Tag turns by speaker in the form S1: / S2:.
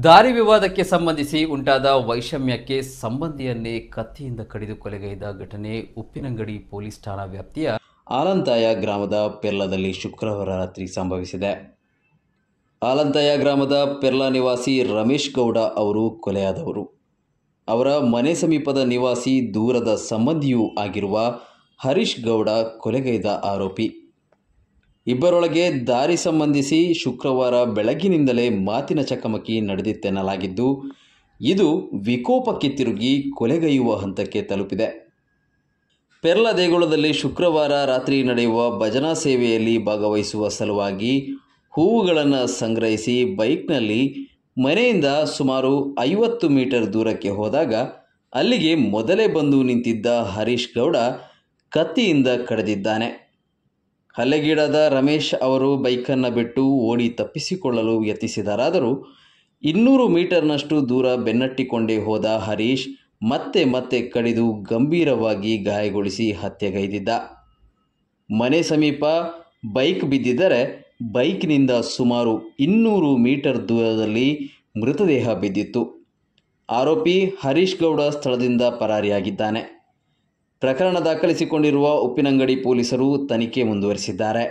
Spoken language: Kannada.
S1: ದಾರಿ ವಿವಾದಕ್ಕೆ ಸಂಬಂಧಿಸಿ ಉಂಟಾದ ವೈಷಮ್ಯಕ್ಕೆ ಸಂಬಂಧಿಯನ್ನೇ ಕತ್ತಿಯಿಂದ ಕಡಿದು ಕೊಲೆಗೈದ ಘಟನೆ ಉಪ್ಪಿನಂಗಡಿ ಪೊಲೀಸ್ ಠಾಣಾ ವ್ಯಾಪ್ತಿಯ ಆಲಂತಾಯ ಗ್ರಾಮದ ಪೆರ್ಲದಲ್ಲಿ ಶುಕ್ರವಾರ ರಾತ್ರಿ ಸಂಭವಿಸಿದೆ. ಆಲಂತಾಯ ಗ್ರಾಮದ ಪೆರ್ಲ ನಿವಾಸಿ ರಮೇಶ್ ಗೌಡ ಅವರು ಕೊಲೆಯಾದವರು. ಅವರ ಮನೆ ಸಮೀಪದ ನಿವಾಸಿ ದೂರದ ಸಂಬಂಧಿಯೂ ಆಗಿರುವ ಹರೀಶ್ ಗೌಡ ಕೊಲೆಗೈದ ಆರೋಪಿ. ಇಬ್ಬರೊಳಗೆ ದಾರಿ ಸಂಬಂಧಿಸಿ ಶುಕ್ರವಾರ ಬೆಳಗ್ಗಿನಿಂದಲೇ ಮಾತಿನ ಚಕಮಕಿ ನಡೆದಿತ್ತೆನ್ನಲಾಗಿದ್ದು, ಇದು ವಿಕೋಪಕ್ಕೆ ತಿರುಗಿ ಕೊಲೆಗೈಯುವ ಹಂತಕ್ಕೆ ತಲುಪಿದೆ. ಪೆರ್ಲ ದೇಗುಲದಲ್ಲಿ ಶುಕ್ರವಾರ ರಾತ್ರಿ ನಡೆಯುವ ಭಜನಾ ಸೇವೆಯಲ್ಲಿ ಭಾಗವಹಿಸುವ ಸಲುವಾಗಿ ಹೂವುಗಳನ್ನು ಸಂಗ್ರಹಿಸಿ ಬೈಕ್ನಲ್ಲಿ ಮನೆಯಿಂದ ಸುಮಾರು 50 ಮೀಟರ್ ದೂರಕ್ಕೆ ಹೋದಾಗ ಅಲ್ಲಿಗೆ ಮೊದಲೇ ಬಂದು ನಿಂತಿದ್ದ ಹರೀಶ್ ಗೌಡ ಕತ್ತಿಯಿಂದ ಕಡಿದಿದ್ದಾನೆ. ಹಲ್ಲೆಗೀಡಾದ ರಮೇಶ್ ಅವರು ಬೈಕನ್ನು ಬಿಟ್ಟು ಓಡಿ ತಪ್ಪಿಸಿಕೊಳ್ಳಲು ಯತ್ನಿಸಿದರಾದರೂ 200 ಮೀಟರ್ನಷ್ಟು ದೂರ ಬೆನ್ನಟ್ಟಿಕೊಂಡೇ ಹೋದ ಹರೀಶ್ ಮತ್ತೆ ಕಡಿದು ಗಂಭೀರವಾಗಿ ಗಾಯಗೊಳಿಸಿ ಹತ್ಯೆಗೈದಿದ್ದ. ಮನೆ ಸಮೀಪ ಬೈಕ್ ಬಿದ್ದಿದ್ದರೆ ಬೈಕ್ನಿಂದ ಸುಮಾರು 200 ಮೀಟರ್ ದೂರದಲ್ಲಿ ಮೃತದೇಹ ಬಿದ್ದಿತ್ತು. ಆರೋಪಿ ಹರೀಶ್ ಗೌಡ ಸ್ಥಳದಿಂದ ಪರಾರಿಯಾಗಿದ್ದಾನೆ. ಪ್ರಕರಣ ದಾಖಲಿಸಿಕೊಂಡಿರುವ ಉಪ್ಪಿನಂಗಡಿ ಪೊಲೀಸರು ತನಿಖೆ ಮುಂದುವರಿಸಿದ್ದಾರೆ.